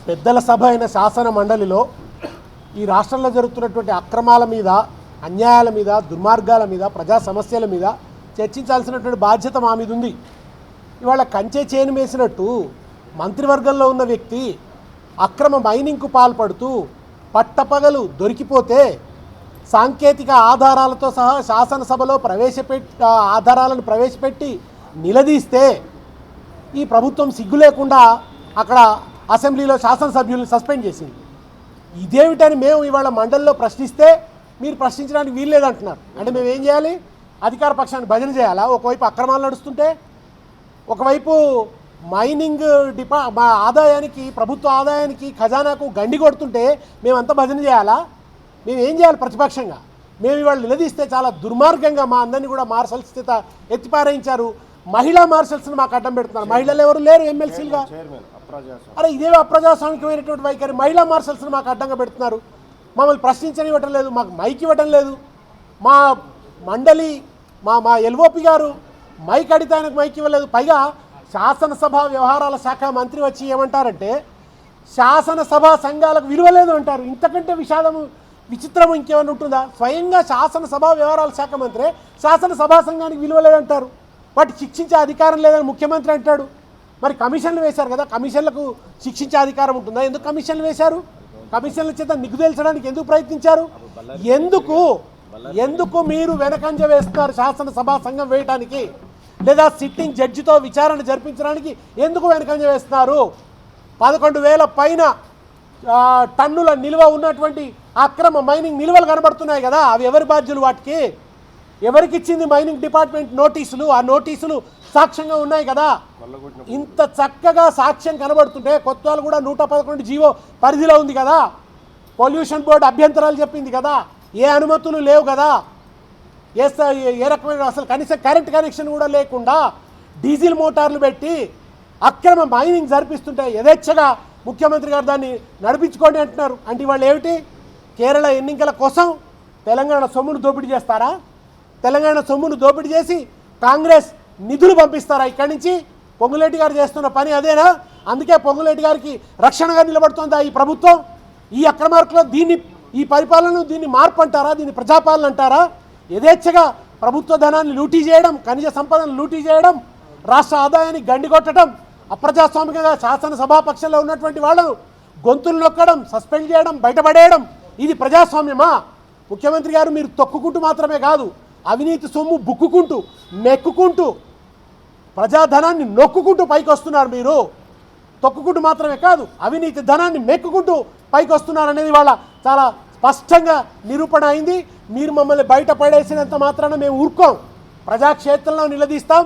పెద్దల సభ అయిన శాసన మండలిలో ఈ రాష్ట్రంలో జరుగుతున్నటువంటి అక్రమాల మీద, అన్యాయాల మీద, దుర్మార్గాల మీద, ప్రజా సమస్యల మీద చర్చించాల్సినటువంటి బాధ్యత మా మీద ఉంది. ఇవాళ కంచె చేను వేసినట్టు మంత్రివర్గంలో ఉన్న వ్యక్తి అక్రమ మైనింగ్కు పాల్పడుతూ పట్టపగలు దొరికిపోతే సాంకేతిక ఆధారాలతో సహా శాసనసభలో ఆధారాలను ప్రవేశపెట్టి నిలదీస్తే ఈ ప్రభుత్వం సిగ్గు లేకుండా అక్కడ అసెంబ్లీలో శాసనసభ్యులను సస్పెండ్ చేసింది. ఇదేమిటని మేము ఇవాళ మండలిలో ప్రశ్నిస్తే మీరు ప్రశ్నించడానికి వీల్లేదంటున్నారు. అంటే మేము ఏం చేయాలి? అధికార పక్షాన్ని భజన చేయాలా? ఒకవైపు అక్రమాలు నడుస్తుంటే, ఒకవైపు మైనింగ్ ఆదాయానికి, ప్రభుత్వ ఆదాయానికి, ఖజానాకు గండి కొడుతుంటే మేమంతా భజన చేయాలా? మేము ఏం చేయాలి? ప్రతిపక్షంగా మేము ఇవాళ నిలదీస్తే చాలా దుర్మార్గంగా మా అందరినీ కూడా మార్షల్స్ చేత ఎత్తిపారేయించారు. మహిళా మార్షల్స్ని మాకు అడ్డం పెడుతున్నారు. మహిళలు ఎవరు లేరు ఎమ్మెల్సీలుగా. అరే ఇదేవి అప్రజాస్వామికమైనటువంటి వైఖరి. మహిళా మార్షల్స్ని మాకు అడ్డంగా పెడుతున్నారు. మమ్మల్ని ప్రశ్నించనివ్వటం లేదు, మాకు మైక్ ఇవ్వటం లేదు. మా మండలి మా ఎల్ఓపి గారు మైక్ అడిగితే ఆయనకు మైక్ ఇవ్వలేదు. పైగా శాసనసభ వ్యవహారాల శాఖ మంత్రి వచ్చి ఏమంటారంటే శాసనసభ సంఘాలకు విలువ లేదు అంటారు. ఇంతకంటే విచిత్రం ఇంకేమైనా ఉంటుందా? స్వయంగా శాసనసభ వ్యవహారాల శాఖ మంత్రి శాసనసభా సంఘానికి విలువ లేదంటారు. వాటి శిక్షించే అధికారం లేదని ముఖ్యమంత్రి అంటాడు. మరి కమిషన్లు వేశారు కదా, కమిషన్లకు శిక్షించే అధికారం ఉంటుందా? ఎందుకు కమిషన్లు వేశారు? కమిషన్ల చేత నిగ్గుదేల్చడానికి ఎందుకు ప్రయత్నించారు? ఎందుకు మీరు వెనకంజ వేస్తున్నారు? శాసనసభా సంఘం వేయడానికి లేదా సిట్టింగ్ జడ్జితో విచారణ జరిపించడానికి ఎందుకు వెనకంజ వేస్తున్నారు? 11,000 పైన టన్నుల నిల్వ ఉన్నటువంటి అక్రమ మైనింగ్ నిల్వలు కనబడుతున్నాయి కదా, అవి ఎవరి బాధ్యులు? వాటికి ఎవరికి ఇచ్చింది మైనింగ్ డిపార్ట్మెంట్ నోటీసులు? ఆ నోటీసులు సాక్ష్యంగా ఉన్నాయి కదా. ఇంత చక్కగా సాక్ష్యం కనబడుతుంటే కొత్తలు కూడా 111 జీవో పరిధిలో ఉంది కదా. పొల్యూషన్ బోర్డు అభ్యంతరాలు చెప్పింది కదా, ఏ అనుమతులు లేవు కదా, ఏ రకమైన అసలు కనీసం కరెంట్ కనెక్షన్ కూడా లేకుండా డీజిల్ మోటార్లు పెట్టి అక్రమ మైనింగ్ జరిపిస్తుంటే యథేచ్ఛగా ముఖ్యమంత్రి గారు దాన్ని నడిపించుకోండి అంటున్నారు. అంటే ఇవాళ ఏమిటి? కేరళ ఎన్నికల కోసం తెలంగాణ సొమ్మును దోపిడీ చేస్తారా? తెలంగాణ సొమ్మును దోపిడీ చేసి కాంగ్రెస్ నిధులు పంపిస్తారా ఇక్కడి నుంచి? పొంగులేటి గారు చేస్తున్న పని అదేనా? అందుకే పొంగులేటి గారికి రక్షణగా నిలబడుతుందా ఈ ప్రభుత్వం? ఈ అక్రమార్కులు ఈ పరిపాలన దీన్ని మార్పు అంటారా? దీన్ని ప్రజాపాలన అంటారా? యథేచ్ఛగా ప్రభుత్వ ధనాన్ని లూటీ చేయడం, ఖనిజ సంపదను లూటీ చేయడం, రాష్ట్ర ఆదాయాన్ని గండికొట్టడం, అప్రజాస్వామికంగా శాసనసభాపక్షంలో ఉన్నటువంటి వాళ్ళను గొంతులు నొక్కడం, సస్పెండ్ చేయడం, బయటపడేయడం, ఇది ప్రజాస్వామ్యమా? ముఖ్యమంత్రి గారు మీరు తొక్కుకుంటూ మాత్రమే కాదు, అవినీతి సొమ్ము బుక్కుకుంటూ మెక్కుకుంటూ ప్రజాధనాన్ని నొక్కుకుంటూ పైకి వస్తున్నారు. మీరు తొక్కుకుంటూ మాత్రమే కాదు, అవినీతి ధనాన్ని మెక్కుకుంటూ పైకి వస్తున్నారు అనేది వాళ్ళ చాలా స్పష్టంగా నిరూపణ అయింది. మీరు మమ్మల్ని బయట పడేసినంత మాత్రాన మేము ఊరుకోం, ప్రజాక్షేత్రంలో నిలదీస్తాం.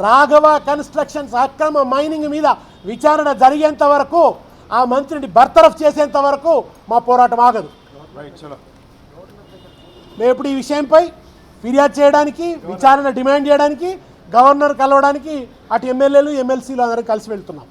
రాఘవ కన్స్ట్రక్షన్స్ అక్రమ మైనింగ్ మీద విచారణ జరిగేంత వరకు, ఆ మంత్రిని బర్తరఫ్ చేసేంత వరకు మా పోరాటం ఆగదు. మేము ఇప్పుడు ఈ విషయంపై ఫిర్యాదు చేయడానికి, విచారణ డిమాండ్ చేయడానికి, గవర్నర్ కలవడానికి అటు ఎమ్మెల్యేలు ఎమ్మెల్సీలు అందరూ కలిసి వెళ్తున్నాం.